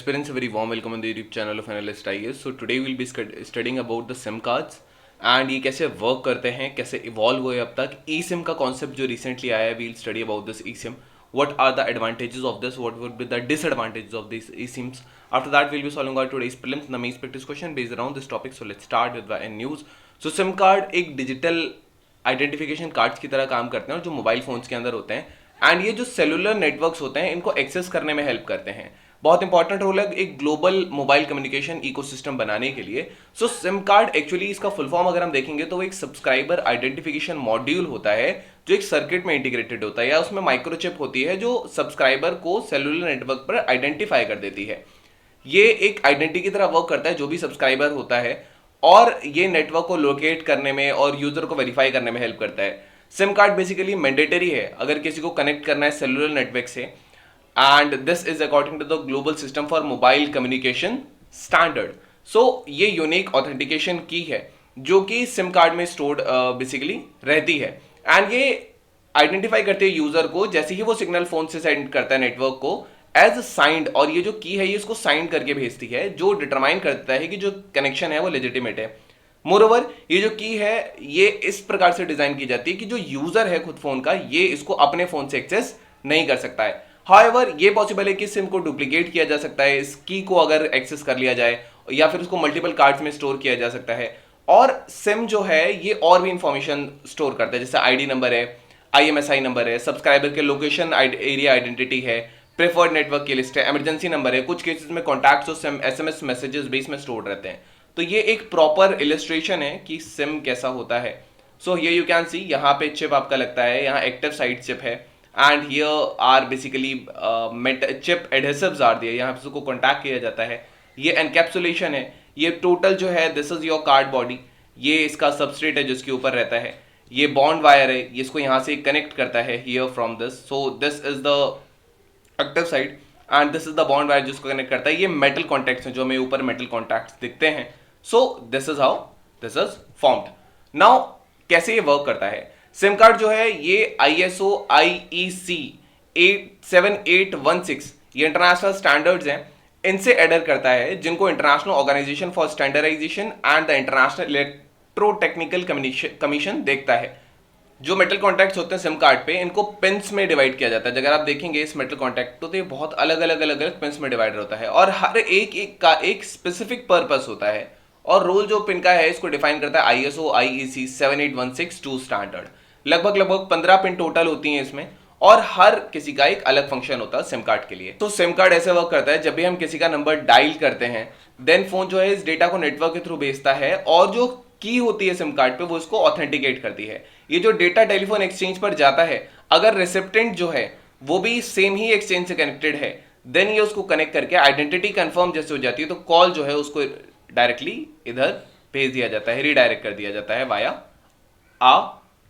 aspirants, a very warm welcome on the YouTube channel of Analyst IAS. So today we'll be studying about the SIM cards and ये कैसे work करते हैं, कैसे evolve हुए अब तक. ई सिम का कॉन्सेप्ट जो रिसेंटली आया है, we'll study about this e SIM. What are the advantages of this? What would be the disadvantages of these eSIMs? After that, we'll be solving our today's prelims and the main practice question based around this topic. So let's start with the news. So SIM card एक digital identification cards की तरह काम करते हैं और जो mobile phones के अंदर होते हैं, एंड ये जो सेलुलर नेटवर्क्स होते हैं इनको एक्सेस करने में हेल्प करते हैं. बहुत इंपॉर्टेंट रोल है एक ग्लोबल मोबाइल कम्युनिकेशन इकोसिस्टम बनाने के लिए. सो सिम कार्ड एक्चुअली इसका फुल फॉर्म अगर हम देखेंगे तो वो एक सब्सक्राइबर आइडेंटिफिकेशन मॉड्यूल होता है जो एक सर्किट में इंटीग्रेटेड होता है, या उसमें माइक्रोचिप होती है जो सब्सक्राइबर को सेलुलर नेटवर्क पर आइडेंटिफाई कर देती है. ये एक आइडेंटिटी की तरह वर्क करता है जो भी सब्सक्राइबर होता है, और ये नेटवर्क को लोकेट करने में और यूजर को वेरीफाई करने में हेल्प करता है. सिम कार्ड बेसिकली मैंडेटरी है अगर किसी को कनेक्ट करना है सेलुलर नेटवर्क से, and this is according to the global system for mobile communication standard. So ये यूनिक ऑथेंटिकेशन की है जो कि सिम कार्ड में स्टोर्ड बेसिकली रहती है, एंड ये आइडेंटिफाई करती है यूजर को जैसे ही वो सिग्नल फोन से सेंड करता है नेटवर्क को एज साइंड, और ये जो की है ये इसको साइंड करके भेजती है जो डिटरमाइन करता है कि जो कनेक्शन है वो लेजिटिमेट है. मोरओवर ये जो की है ये इस प्रकार से डिजाइन की जाती है कि जो यूजर है खुद फोन का ये इसको अपने फोन से एक्सेस नहीं कर सकता है. हाउएवर ये पॉसिबल है कि सिम को डुप्लीकेट किया जा सकता है, इस की को अगर एक्सेस कर लिया जाए, या फिर उसको मल्टीपल कार्ड्स में स्टोर किया जा सकता है. और सिम जो है ये और भी इंफॉर्मेशन स्टोर करता है, जैसे आईडी नंबर है, IMSI नंबर है, सब्सक्राइबर के लोकेशन एरिया आइडेंटिटी है, प्रेफर्ड नेटवर्क की लिस्ट है, इमरजेंसी नंबर है, कुछ केसेस में कॉन्टैक्ट्स और SMS मैसेजेस बेस में स्टोर रहते हैं. तो ये एक प्रॉपर इलस्ट्रेशन है कि सिम कैसा होता है. So here you can see, यहाँ पे चिप आपका लगता है, यहाँ एक्टिव साइट चिप है, and here are basically chip adhesives are दिए, यहाँ पे उसको कॉन्टैक्ट किया जाता है. ये एनकैप्सुलेशन है, ये टोटल जो है this is your card body, ये इसका सबस्ट्रेट है जिसके ऊपर रहता है, ये बॉन्ड वायर है, ये इसको यहाँ से कनेक्ट करता है here from this. So this is the active side and this is the bond wire जिसको कनेक्ट करता है. ये मेटल कॉन्टैक्ट्स हैं जो हमें ऊपर मेटल कॉन्टैक्ट्स दिखते हैं. So this is how this is formed. Now कैसे ये वर्क करता है? सिम कार्ड जो है ये ISO IEC 7816 ये इंटरनेशनल स्टैंडर्ड्स हैं, इनसे एडर करता है, जिनको international organisation for standardisation and the international electrotechnical commission देखता है. जो मेटल कॉन्टैक्ट्स होते हैं सिम कार्ड पे इनको पिन्स में डिवाइड किया जाता है. अगर आप देखेंगे इस मेटल कॉन्टैक्ट तो ये बहुत अलग अलग पिन्स में डिवाइड होता है, और हर एक का एक स्पेसिफिक पर्पस होता है, और रोल जो पिन का है इसको डिफाइन करता है ISO IEC 78162 स्टैंडर्ड. लगभग 15 पिन टोटल होती हैं इसमें, और हर किसी का एक अलग फंक्शन होता है सिम कार्ड के लिए. तो सिम कार्ड ऐसे वर्क करता है, जब भी हम किसी का नंबर डायल करते हैं देन फोन जो है इस डेटा को नेटवर्क के थ्रू भेजता है, और जो की होती है सिम कार्ड पे वो इसको ऑथेंटिकेट करती है. ये जो डेटा टेलीफोन एक्सचेंज पर जाता है, अगर रिसिप्टेंट जो है वो भी सेम ही एक्सचेंज से कनेक्टेड है, देन ये उसको कनेक्ट करके आइडेंटिटी कंफर्म जैसे हो जाती है, तो कॉल जो है उसको डायरेक्टली इधर भेज दिया जाता है, रीडायरेक्ट कर दिया जाता है via a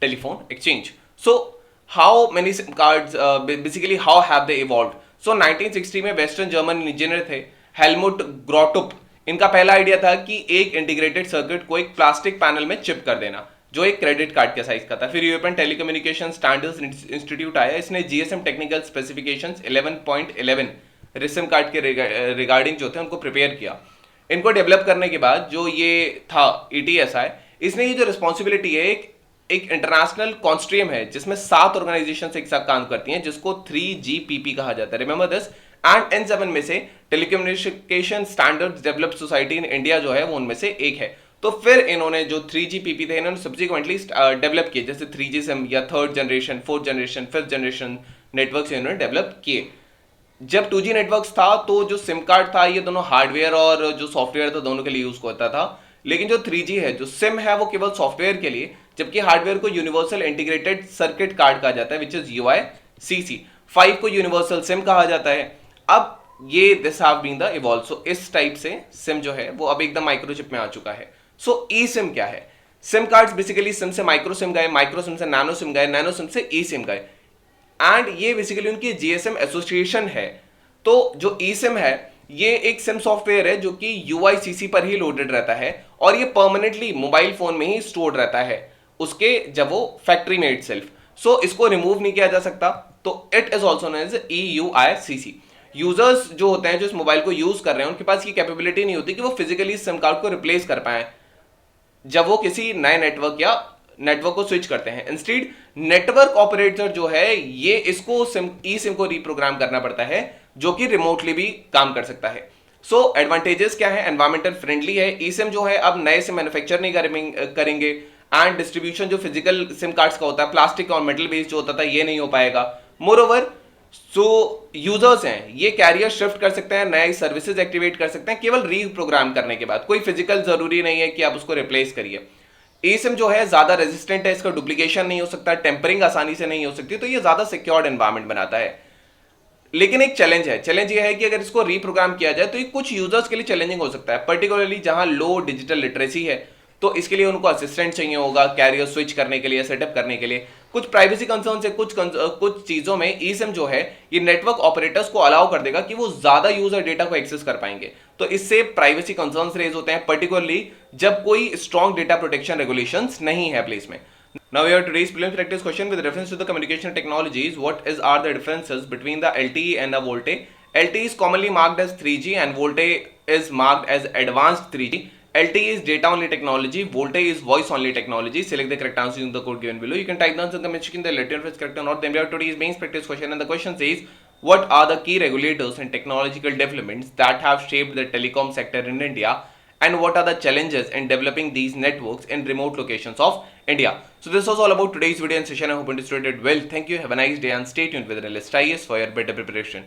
telephone exchange. So how many SIM cards basically how have they evolved? So 1960 में वेस्टर्न जर्मन इंजीनियर थे हेलमुट ग्रॉटुप. इनका पहला आइडिया था कि एक इंटीग्रेटेड सर्किट को एक प्लास्टिक पैनल में चिप कर देना जो एक क्रेडिट कार्ड के साइज का था. फिर यूरोपियन टेलीकम्युनिकेशन स्टैंडर्ड्स इंस्टीट्यूट आया, इसने GSM टेक्निकल स्पेसिफिकेशंस 11.11 रिसिम कार्ड के रिगार्डिंग जो थे उनको प्रिपेयर किया. इनको डेवलप करने के बाद जो ये था ETSI, इसने ये जो रिस्पॉन्सिबिलिटी है एक इंटरनेशनल कॉन्स्ट्रियम है जिसमें 7 ऑर्गेनाइजेशन एक साथ काम करती हैं, जिसको 3GPP कहा जाता है. Remember this. एंड N7 में से telecommunication standards developed society in India जो है वो उनमें से एक है. तो फिर इन्होंने जो 3GPP थे इन्होंने सब्सिक्वेंटली डेवलप किए, जैसे 3G सिम या 3rd generation, 4th generation, 5th generation network इन्होंने डेवलप किए. जब 2G नेटवर्क्स था तो जो सिम कार्ड था ये दोनों हार्डवेयर और जो सॉफ्टवेयर था दोनों के लिए यूज होता था, लेकिन जो 3G है जो सिम है वो केवल सॉफ्टवेयर के लिए, जबकि हार्डवेयर को यूनिवर्सल इंटीग्रेटेड सर्किट कार्ड कहा जाता है विच इज UICC. 5 को यूनिवर्सल सिम कहा जाता है. अब ये this have been the evolve. So इस टाइप से सिम जो है वो अब एकदम माइक्रोचिप में आ चुका है. सो ई सिम क्या है? सिम कार्ड्स बेसिकली सिम से माइक्रो सिम गए, माइक्रो सिम से नैनो सिम गए, नैनो सिम से ई सिम गए, एंड ये बेसिकली उनकी GSM एसोसिएशन है. तो जो ई सिम है ये एक सिम सॉफ्टवेयर है जो कि UICC पर ही लोडेड रहता है, और ये परमानेंटली मोबाइल फोन में ही स्टोर्ड रहता है उसके जब वो फैक्ट्री में इटसेल्फ. सो इसको रिमूव नहीं किया जा सकता, तो it is also known as EUICC. Users जो होते हैं जो इस मोबाइल को यूज कर रहे हैं उनके पास ये कैपेबिलिटी नहीं होती कि वो फिजिकली सिम कार्ड को रिप्लेस कर पाए जब वो किसी नए नेटवर्क या नेटवर्क को स्विच करते हैं। इंस्टेड नेटवर्क ऑपरेटर जो है ये इसको ई सिम को रीप्रोग्राम करना पड़ता है, जो कि रिमोटली भी काम कर सकता है। सो एडवांटेजेस क्या है? एनवायरमेंटल फ्रेंडली है। ई सिम जो है अब नए से मैन्युफैक्चर नहीं करेंगे एंड डिस्ट्रीब्यूशन जो फिजिकल सिम कार्ड्स का होता है प्लास्टिक और मेटल बेस्ड जो होता था ये नहीं हो पाएगा। मोर ओवर यूजर्स हैं ये कैरियर शिफ्ट कर सकते हैं, नए सर्विसेज एक्टिवेट कर सकते हैं केवल रीप्रोग्राम करने के बाद। कोई फिजिकल जरूरी नहीं है कि आप उसको रिप्लेस करिए। ई सिम जो है ज्यादा रेजिस्टेंट है, इसका डुप्लीकेशन नहीं हो सकता, टेम्परिंग आसानी से नहीं हो सकती, तो ये ज्यादा सिक्योर्ड एनवायरमेंट बनाता है। लेकिन एक चैलेंज है, चैलेंज ये है कि अगर इसको रीप्रोग्राम किया जाए तो ये कुछ यूजर्स के लिए चैलेंजिंग हो सकता है, पर्टिकुलरली जहां लो डिजिटल लिटरेसी है। तो इसके लिए उनको असिस्टेंट चाहिए होगा कैरियर स्विच करने के लिए, सेटअप करने के लिए। कुछ प्राइवेसी कंसर्न से कुछ चीजों में ई सिम जो है ये नेटवर्क ऑपरेटर्स को अलाउ कर देगा कि वो ज्यादा यूजर डेटा को एक्सेस कर पाएंगे, तो इससे प्राइवेसी कंसर्न्स रेज होते हैं, पर्टिकुलरली जब कोई स्ट्रॉन्ग डेटा प्रोटेक्शन रेगुलेशंस नहीं है प्लेस में। Now we have today's prelims practice question with reference to the communication technologies. What are the differences between the LTE and the VoLTE? LTE is commonly marked as 3G and VoLTE is marked as advanced 3G. LTE is data only technology, VoLTE is voice only technology. Select the correct answer using the code given below. You can type down in the comment section the letter if it's correct or not. Then we have today's mains practice question, and the question says, what are the key regulators and technological developments that have shaped the telecom sector in India? And what are the challenges in developing these networks in remote locations of India? So this was all about today's video and session. I hope you understood it well. Thank you. Have a nice day and stay tuned with Analyst IAS for your better preparation.